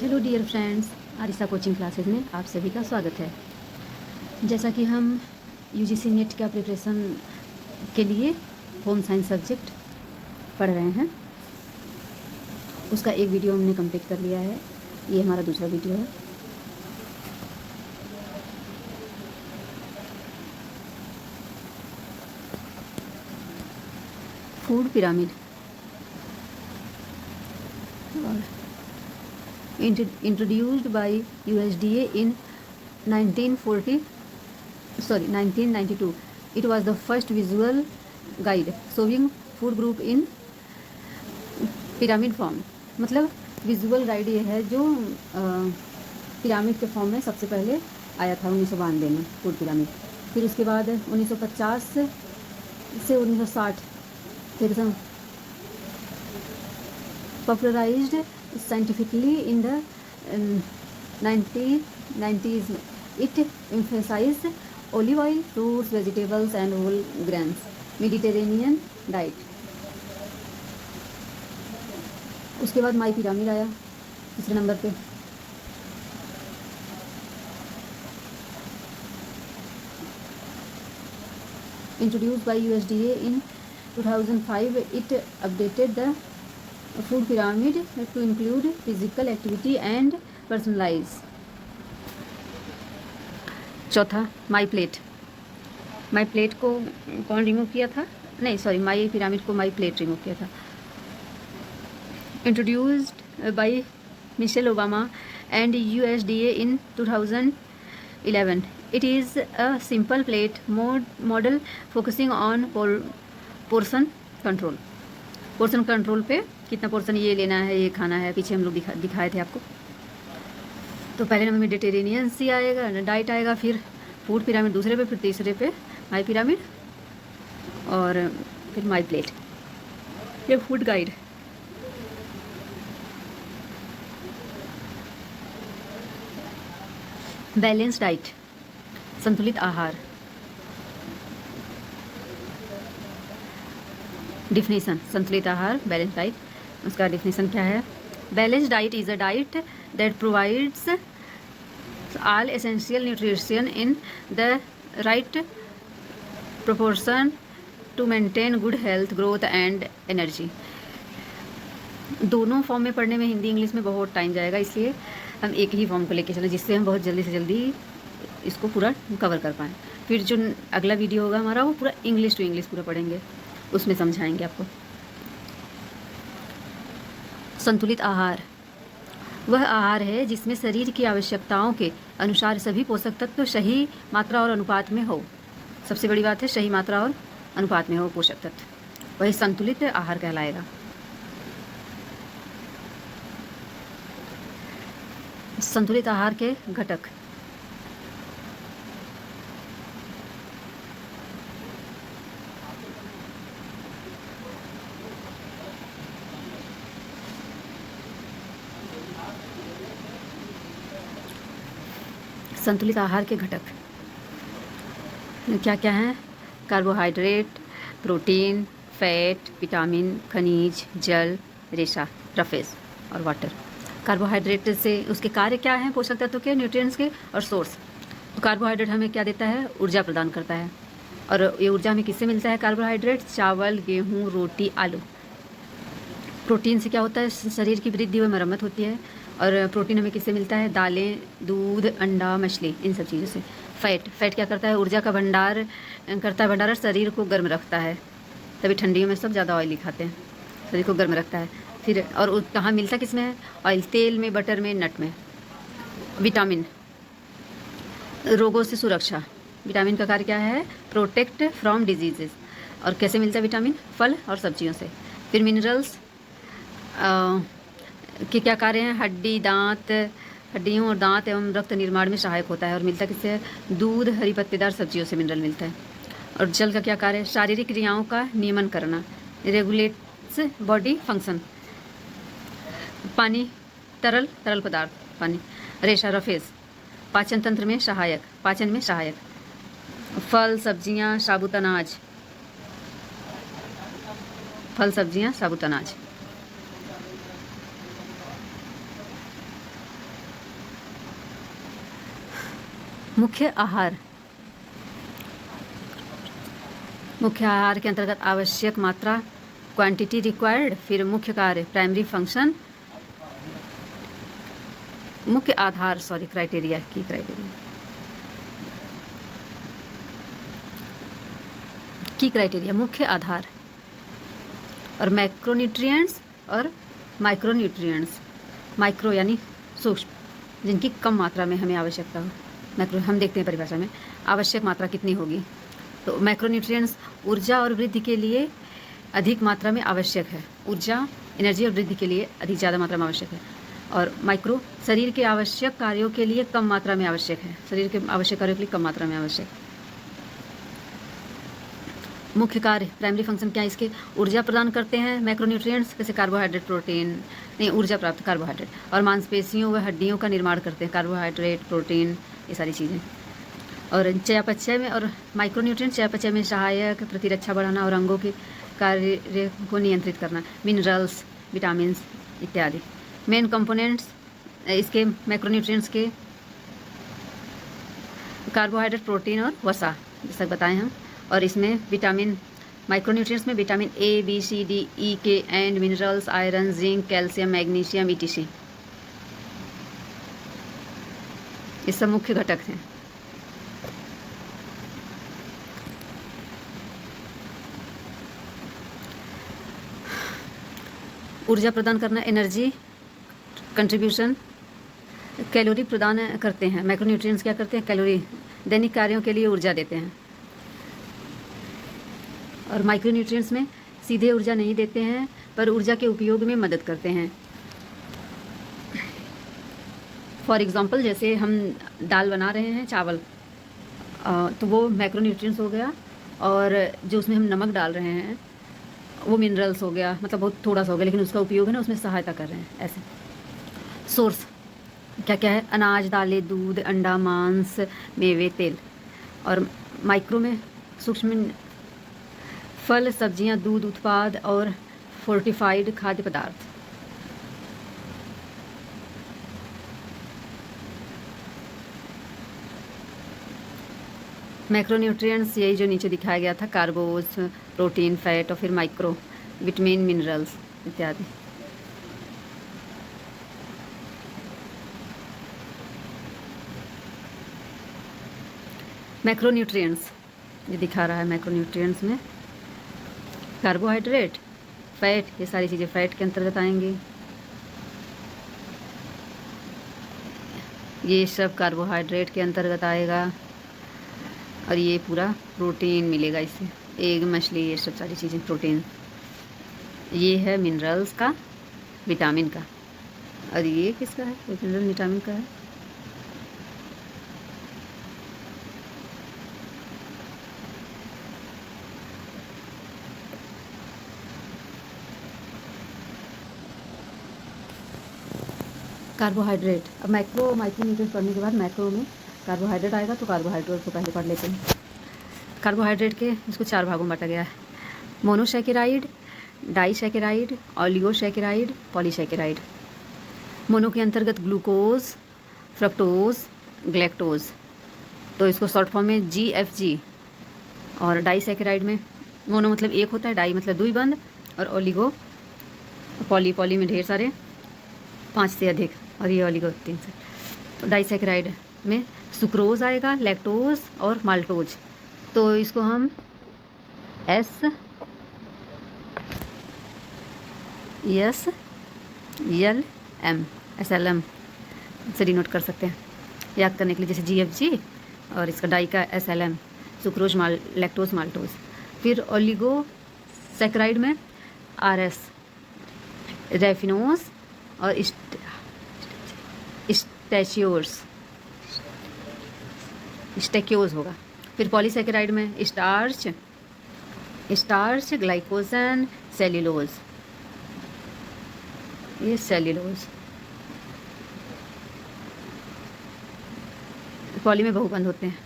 Hello dear friends, Arisa coaching classes में आप सभी का स्वागत है। जैसा कि हम यूजीसी नेट का प्रिपरेशन के लिए होम साइंस सब्जेक्ट पढ़ रहे हैं, उसका एक वीडियो हमने कंप्लीट कर लिया है। ये हमारा दूसरा वीडियो है। Food pyramid introduced by USDA in 1992. It was the first visual guide showing food group in pyramid form. मतलब विजुअल गाइड ये है जो पिरामिड के फॉर्म में सबसे पहले आया था 1992 में, फूड पिरामिड। फिर उसके बाद 1950 से 1960 फिर popularised scientifically in the 1990s. It emphasized olive oil, fruits, vegetables and whole grains, Mediterranean diet. उसके बाद माई पिरामिड आया तीसरे नंबर पे। Introduced by USDA in 2005, it updated the food pyramid to include physical activity and personalize. चौथा my plate. My plate को कौन remove किया था? नहीं सॉरी, माई पिरामिड को माई प्लेट रिमूव किया था। Introduced by Michelle Obama and USDA in 2011. It is a simple plate model focusing on portion control. Portion control पे कितना पोर्शन ये लेना है, ये खाना है, पीछे हम लोग दिखाए थे आपको। तो पहले नंबर मेडिटेरेनियन सी आएगा, डाइट आएगा, फिर फूड पिरामिड दूसरे पे, फिर तीसरे पे माई पिरामिड और फिर माई प्लेट। ये फूड गाइड। बैलेंस डाइट, संतुलित आहार। डिफिनीसन, संतुलित आहार, बैलेंस डाइट, उसका डिफिनीसन क्या है? Balance diet is a diet that provides all essential nutrition in the right proportion to maintain good health, growth and energy. दोनों form में पढ़ने में हिंदी इंग्लिश में बहुत टाइम जाएगा, इसलिए हम एक ही फॉर्म को लेके चलें जिससे हम बहुत जल्दी से जल्दी इसको पूरा कवर कर पाएँ। फिर जो अगला वीडियो होगा हमारा वो पूरा इंग्लिश टू इंग्लिश पूरा पढ़ेंगे, उसमें समझाएंगे आपको। संतुलित आहार वह आहार है जिसमें शरीर की आवश्यकताओं के अनुसार सभी पोषक तत्व सही मात्रा और अनुपात में हो। सबसे बड़ी बात है सही मात्रा और अनुपात में हो पोषक तत्व, वही संतुलित आहार कहलाएगा। संतुलित आहार के घटक। संतुलित आहार के घटक क्या क्या हैं? कार्बोहाइड्रेट, प्रोटीन, फैट, विटामिन, खनिज, जल, रेशा, रफेज और वाटर। कार्बोहाइड्रेट से उसके कार्य क्या हैं? पोषक तत्व के, न्यूट्रिएंट्स के और सोर्स। तो कार्बोहाइड्रेट हमें क्या देता है? ऊर्जा प्रदान करता है। और ये ऊर्जा हमें किससे मिलता है? कार्बोहाइड्रेट चावल, गेहूँ, रोटी, आलू। प्रोटीन से क्या होता है? शरीर की वृद्धि व मरम्मत होती है। और प्रोटीन हमें किससे मिलता है? दालें, दूध, अंडा, मछली, इन सब चीज़ों से। फैट क्या करता है? ऊर्जा का भंडार करता है, भंडार शरीर को गर्म रखता है, तभी ठंडियों में सब ज़्यादा ऑयली खाते हैं, शरीर को गर्म रखता है। फिर और कहाँ मिलता किस में है? ऑयल, तेल में, बटर में, नट में। विटामिन, रोगों से सुरक्षा। विटामिन का कार्य क्या है? Protect from diseases. और कैसे मिलता है विटामिन? फल और सब्जियों से। फिर मिनरल्स के क्या कार्य हैं? हड्डियों और दांत एवं रक्त निर्माण में सहायक होता है। और मिलता किससे है? दूध, हरी पत्तेदार सब्जियों से मिनरल मिलता है। और जल का क्या कार्य है? शारीरिक क्रियाओं का नियमन करना, रेगुलेट्स बॉडी फंक्शन। पानी, तरल पदार्थ, पानी। रेशा, रफेज, पाचन तंत्र में सहायक, पाचन में सहायक। फल, सब्जियां, साबुत अनाज, फल, सब्जियां, साबुत अनाज। मुख्य आहार, मुख्य आहार के अंतर्गत आवश्यक मात्रा, क्वांटिटी रिक्वायर्ड, फिर मुख्य कार्य, प्राइमरी फंक्शन, मुख्य आधार, सॉरी क्राइटेरिया की क्राइटेरिया मुख्य आधार, और मैक्रोन्यूट्रिएंट्स और माइक्रोन्यूट्रिएंट्स। माइक्रो यानी सूक्ष्म, जिनकी कम मात्रा में हमें आवश्यकता हो। मैक्रो हम देखते हैं परिभाषा में आवश्यक मात्रा कितनी होगी। तो मैक्रोन्यूट्रिएंट्स ऊर्जा और वृद्धि के लिए अधिक मात्रा में आवश्यक है, ऊर्जा एनर्जी और वृद्धि के लिए अधिक ज़्यादा मात्रा में आवश्यक है। और माइक्रो शरीर के आवश्यक कार्यों के लिए कम मात्रा में आवश्यक है, शरीर के आवश्यक कार्यों के लिए कम मात्रा में आवश्यक है। मुख्य कार्य, प्राइमरी फंक्शन क्या है इसके, ऊर्जा प्रदान करते हैं मैक्रोन्यूट्रिएंट्स, जैसे कार्बोहाइड्रेट, प्रोटीन, नहीं ऊर्जा प्राप्त कार्बोहाइड्रेट, और मांसपेशियों व हड्डियों का निर्माण करते हैं कार्बोहाइड्रेट, प्रोटीन, ये सारी चीज़ें। और चयापचय में, और माइक्रोन्यूट्रिएंट्स चयापचय में सहायक, प्रतिरक्षा बढ़ाना और अंगों के कार्य को नियंत्रित करना, मिनरल्स, विटामिन इत्यादि। मेन कंपोनेंट्स इसके मैक्रोन्यूट्रिएंट्स के कार्बोहाइड्रेट, प्रोटीन और वसा, जैसा बताएं हम। और इसमें विटामिन, माइक्रोन्यूट्रिएंट्स में vitamin A, B, C, D, E, K and minerals, iron, zinc, calcium, magnesium, ETC, ये सब मुख्य घटक हैं। ऊर्जा प्रदान करना, एनर्जी कंट्रीब्यूशन, कैलोरी प्रदान करते हैं। मैक्रोन्यूट्रिएंट्स क्या करते हैं, कैलोरी, दैनिक कार्यों के लिए ऊर्जा देते हैं। और माइक्रोन्यूट्रिएंट्स में सीधे ऊर्जा नहीं देते हैं, पर ऊर्जा के उपयोग में मदद करते हैं। फॉर एग्जांपल, जैसे हम दाल बना रहे हैं, चावल, तो वो मैक्रोन्यूट्रिएंट्स हो गया, और जो उसमें हम नमक डाल रहे हैं वो मिनरल्स हो गया, मतलब बहुत थोड़ा सा हो गया, लेकिन उसका उपयोग है ना, उसमें सहायता कर रहे हैं। ऐसे सोर्स क्या क्या है, अनाज, दालें, दूध, अंडा, मांस, मेवे, तेल। और माइक्रो में सूक्ष्म फल, सब्जियां, दूध उत्पाद और फोर्टिफाइड खाद्य पदार्थ। मैक्रोन्यूट्रिएंट्स यही जो नीचे दिखाया गया था, कार्बोज, प्रोटीन, फैट, और फिर माइक्रो, विटामिन, मिनरल्स इत्यादि। मैक्रोन्यूट्रिएंट्स ये दिखा रहा है, मैक्रोन्यूट्रिएंट्स में कार्बोहाइड्रेट, फैट, ये सारी चीज़ें फैट के अंतर्गत आएंगी। ये सब कार्बोहाइड्रेट के अंतर्गत आएगा, और ये पूरा प्रोटीन मिलेगा इससे, एग, मछली, ये सब सारी चीज़ें प्रोटीन। ये है मिनरल्स का, विटामिन का, और ये किसका है, मिनरल विटामिन का है। कार्बोहाइड्रेट, अब माइक्रोन्यूट्रिएंट्स पढ़ने के बाद मैक्रो में कार्बोहाइड्रेट आएगा, तो कार्बोहाइड्रेट को पहले पढ़ लेते हैं। कार्बोहाइड्रेट के इसको 4 भागों में बांटा गया है, मोनोसैकेराइड, डाइसैकेराइड, ऑलिगोसैकेराइड, पॉलीसैकेराइड। मोनो के अंतर्गत ग्लूकोज, फ्रक्टोज, ग्लैक्टोज, तो इसको शॉर्ट फॉर्म में GFG। और डाइसैकेराइड में मोनो मतलब एक होता है, डाई मतलब द्विबंध, और ओलिगो, पॉली में ढेर सारे, 5 से अधिक, और ये ओलिगो 3 से। तो डाइसैकेराइड में सुक्रोज आएगा, लैक्टोज और माल्टोज, तो इसको हम SLM से डिनोट कर सकते हैं याद करने के लिए, जैसे GFG, और इसका डाई का SLM, सुक्रोज, लैक्टोज, माल्टोज। फिर ओलिगो सैकेराइड में RS, रैफिनोज और स्टैक्योज होगा। फिर पॉलीसैकेराइड में स्टार्च, ग्लाइकोजन, सेल्यूलोज, ये सेल्यूलोज। पॉली में बहुबंध होते हैं।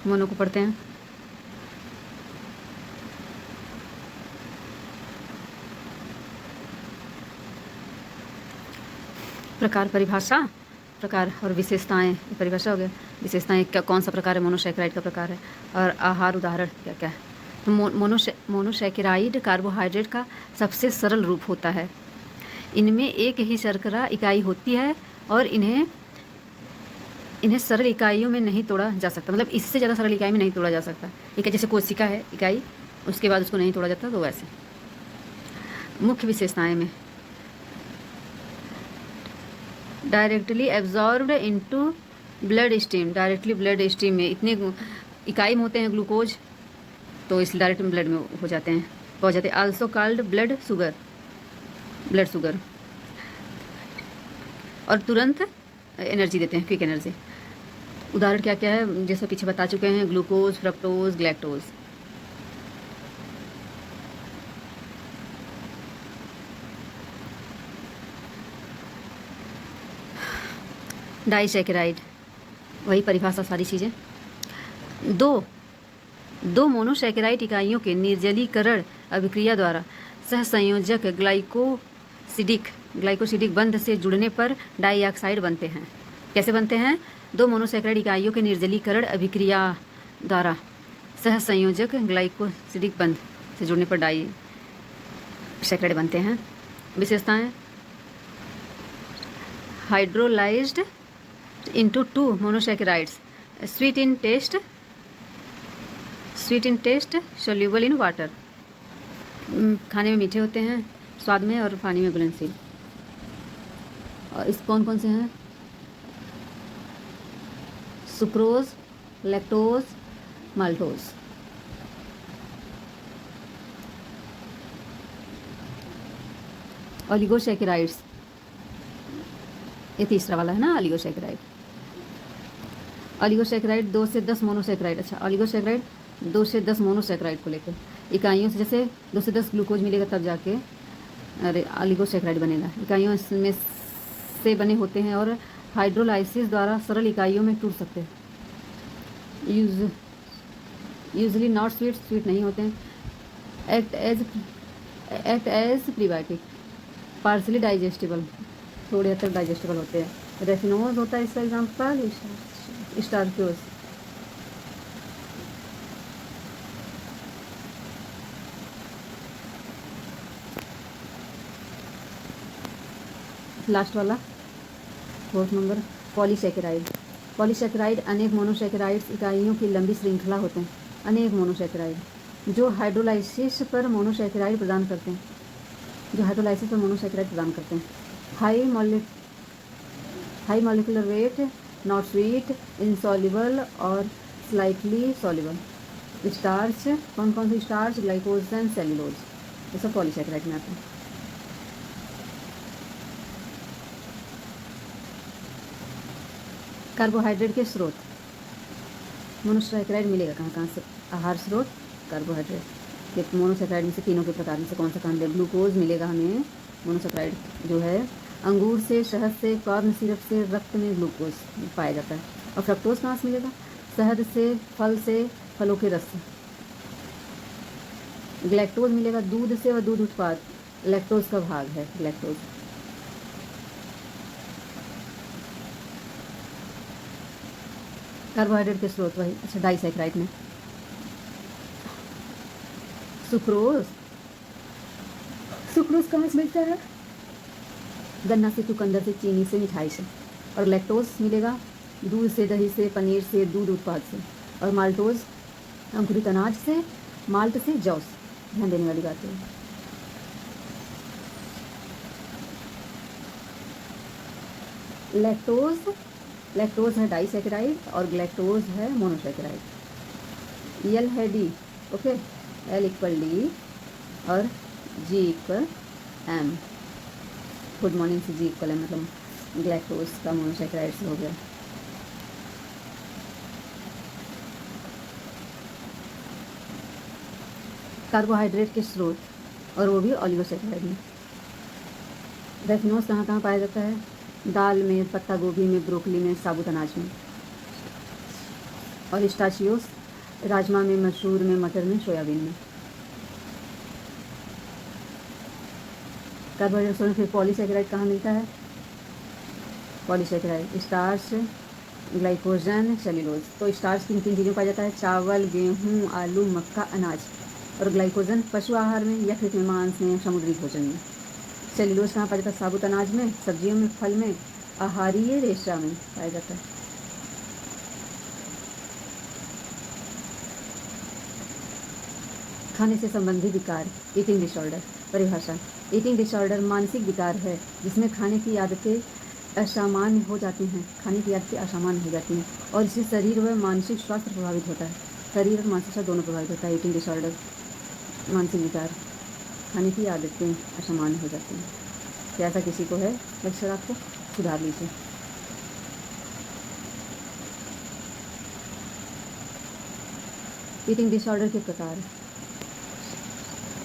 मोनो को पढ़ते हैं। प्रकार परिभाषा, प्रकार और विशेषताएं, परिभाषा हो गया। विशेषताएं क्या, कौन सा प्रकार है, मोनोसैकेराइड का प्रकार है। और आहार उदाहरण क्या क्या है। तो मोनोसैकेराइड कार्बोहाइड्रेट का सबसे सरल रूप होता है। इनमें एक ही शर्करा इकाई होती है और इन्हें सरल इकाइयों में नहीं तोड़ा जा सकता, मतलब इससे ज़्यादा सरल इकाई में नहीं तोड़ा जा सकता। एक है जैसे कोशिका है इकाई, उसके बाद उसको नहीं तोड़ा जाता, तो वैसे। मुख्य विशेषताएं में directly absorbed into blood stream, directly blood stream में इतने इकाई में होते हैं ग्लूकोज, तो इसलिए डायरेक्ट ब्लड में हो जाते हैं, पहुँच जाते हैं। आल्सो कॉल्ड ब्लड शुगर, और तुरंत एनर्जी देते हैं, क्विक एनर्जी। उदाहरण क्या क्या है, जैसे पीछे बता चुके हैं, ग्लूकोज, फ्रक्टोज, ग्लैक्टोज। डाइसैकेराइड, वही परिभाषा, सारी चीज़ें। दो मोनोसैकेराइड इकाइयों के निर्जलीकरण अभिक्रिया द्वारा सहसंयोजक ग्लाइकोसिडिक बंध से जुड़ने पर डाइऑक्साइड बनते हैं। कैसे बनते हैं? दो मोनोसैकेराइड इकाइयों के निर्जलीकरण अभिक्रिया द्वारा सहसंयोजक ग्लाइकोसिडिक बंध से जुड़ने पर डाइसैकेराइड बनते हैं। विशेषताएं: hydrolysed into 2 monosaccharides, sweet in taste, soluble in water, खाने में मीठे होते हैं, स्वाद में, और पानी में घुलनशील। और इस कौन कौन से हैं? Sucrose, lactose, maltose. ओलिगोसैकेराइड्स, ये तीसरा वाला है ना, ओलिगोसैकेराइड। ओलिगोसैकेराइड 2 से 10 मोनोसैकेराइड, अच्छा ओलिगोसैकेराइड 2 से 10 मोनोसैकेराइड को लेकर इकाइयों से, जैसे 2 से 10 ग्लूकोज मिलेगा तब जाके अरे ओलिगोसैकेराइड बनेगा। इकाइयों में से बने होते हैं और हाइड्रोलाइसिस द्वारा सरल इकाइयों में टूट सकते हैं। यूजली नॉट स्वीट नहीं होते हैं। Act as prebiotic, partially digestible, थोड़े हद तक डाइजेस्टेबल होते हैं। रेफिनोज होता है इसका एग्जाम्पल, स्टार्क्योज। लास्ट वाला 4th नंबर, पॉलीसैकेराइड अनेक मोनोसैकेराइड्स इकाइयों की लंबी श्रृंखला होते हैं। अनेक मोनोसैकेराइड जो हाइड्रोलाइसिस पर मोनोसैकेराइड प्रदान करते हैं, high molecular weight, not sweet, insoluble और स्लाइटली सॉल्युबल। स्टार्च, कौन कौन से स्टार्च? ग्लाइकोज एंड सेल्यूलोज, ये सब पॉलीसैकेराइड में आते हैं। कार्बोहाइड्रेट के स्रोत, मोनोसैकेराइड मिलेगा कहाँ से? आहार स्रोत कार्बोहाइड्रेट के, मोनोसैकेराइड में से तीनों के प्रकार में से कौन सा कहाँ मिलेगा? ग्लूकोज मिलेगा हमें, मोनोसैकेराइड जो है। अंगूर से, शहद से, कॉर्न सिरप से रक्त में ग्लूकोज पाया जाता है। और फ्रक्टोज कहाँ से मिलेगा? शहद से, फल से, फलों के रस से। ग्लैक्टोज मिलेगा दूध से और दूध उत्पाद, लैक्टोज का भाग है ग्लैक्टोज। कार्बोहाइड्रेट के स्रोत वही, अच्छा डाइसैकेराइड में सुक्रोज कहाँ से मिलता है? गन्ना से, चुकंदर से, चीनी से, मिठाई से। और लैक्टोज मिलेगा दूध से, दही से, पनीर से, दूध उत्पाद से। और माल्टोज अंकुरित अनाज से, माल्ट से, जौ से। ध्यान देने वाली बात है। लैक्टोज है डाइसैकेराइड और ग्लैक्टोज है मोनोसैकेराइड। एल है D, okay, L equal D और जी इक्वल एम। गुड मॉर्निंग से जी इक्वल एम, मतलब ग्लैक्टोज का मोनोसैकेराइड से हो गया। कार्बोहाइड्रेट के स्रोत, और वो भी ओलिगोसैकेराइड में। रेफिनोज कहाँ कहाँ पाया जाता है? दाल में, पत्ता गोभी में, ब्रोकली में, साबुत अनाज में। और स्टाचियोस राजमा में, मसूर में, मटर में, सोयाबीन में। कार्बोहाइड्रेट फिर पॉलीसैकेराइड कहाँ मिलता है? Polysaccharide, starch, glycogen, cellulose. तो स्टार्च किन किन चीज़ों पाया जाता है? चावल, गेहूँ, आलू, मक्का, अनाज। और ग्लाइकोजन पशु आहार में, यकृत में, मांस में, समुद्री भोजन में। सेल्यूलोज कहाँ पाया जाता है? साबुत अनाज में, सब्जियों में, फल में, आहारीय रेशा में पाया जाता है। खाने से संबंधित विकार, ईटिंग डिसऑर्डर। परिभाषा: ईटिंग डिसऑर्डर मानसिक विकार है जिसमें खाने की आदतें असामान्य हो जाती हैं, और इससे शरीर व मानसिक स्वास्थ्य प्रभावित होता है। शरीर और मानसिक स्वास्थ्य दोनों प्रभावित होता है। ईटिंग डिसऑर्डर मानसिक विकार, खाने की आदतें असामान्य हो जाती हैं। तो ऐसा किसी को है, लेक्चर आपको सुधार लीजिए। ईटिंग डिसऑर्डर के प्रकार: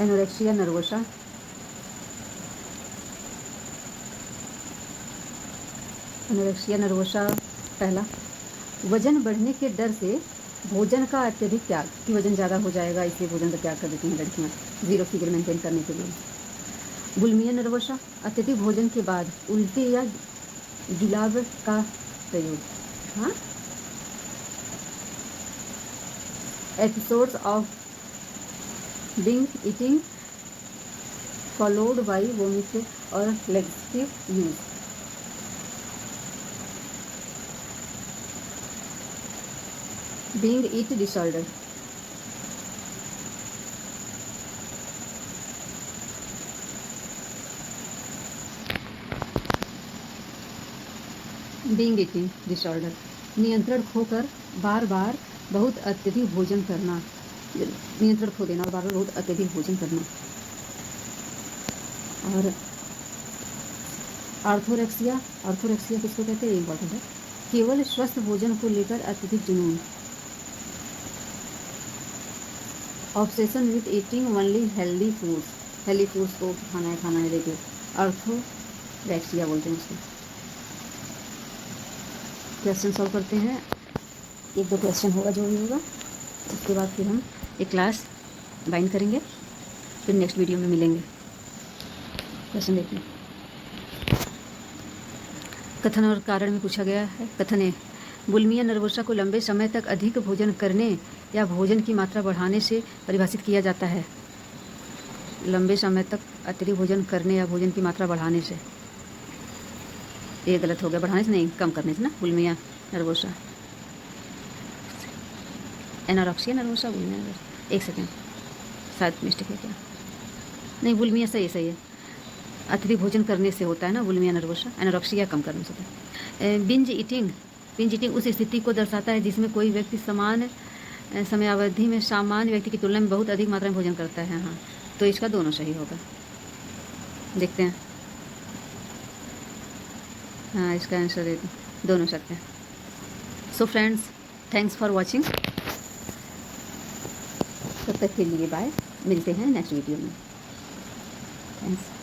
एनोरेक्सिया नर्वोसा, पहला, वजन बढ़ने के डर से भोजन का अत्यधिक त्याग, कि वजन ज़्यादा हो जाएगा इसलिए भोजन का त्याग कर देती हैं लड़कियाँ 0 फिगर मेंटेन करने के लिए। बुलिमिया नर्वोसा, अत्यधिक भोजन के बाद उल्टी या जुलाब का प्रयोग। हाँ, episodes of being eating followed by vomit और लेक्सिव यूज। बिंग ईट डिसऑर्डर, बिंग ईटिंग डिसऑर्डर, नियंत्रण खोकर बार बार बहुत अत्यधिक भोजन करना, नियंत्रण खो देना और बार बार बहुत अत्यधिक भोजन करना। और आर्थोरेक्सिया, किसको कहते हैं, इम्पॉर्टेंट है, केवल स्वस्थ भोजन को लेकर अत्यधिक जुनून। Obsession with eating only healthy foods को खाना है देखिए, आर्थोरेक्सिया बोलते हैं उसको। क्वेश्चन सॉल्व करते हैं, 1-2 क्वेश्चन होगा जो भी होगा, उसके बाद फिर हम एक क्लास बाइंड करेंगे, फिर नेक्स्ट वीडियो में मिलेंगे। क्वेश्चन देखिए, कथन और कारण में पूछा गया है। कथन है, बुलिमिया नर्वोसा को लंबे समय तक अधिक भोजन करने या भोजन की मात्रा बढ़ाने से परिभाषित किया जाता है। लंबे समय तक अत्यधिक भोजन करने या भोजन की मात्रा बढ़ाने से, ये गलत हो गया, बढ़ाने से नहीं, कम करने से ना। Bulimia nervosa, anorexia nervosa, bulimia nervosa, 1 second, शायद मिस्टेक है क्या, नहीं बुलिमिया सही है, अत्यधिक भोजन करने से होता है ना बुलिमिया नर्वोसा, एनोरेक्सिया कम करने से होता है। बिंज ईटिंग उस स्थिति को दर्शाता है जिसमें कोई व्यक्ति समान समयावधि में सामान्य व्यक्ति की तुलना में बहुत अधिक मात्रा में भोजन करता है। हाँ, तो इसका दोनों सही होगा, देखते हैं। हाँ, इसका आंसर दे दोनों सकते हैं। So friends, thanks for watching. तब तक के लिए बाय, मिलते हैं नेक्स्ट वीडियो में। थैंक्स।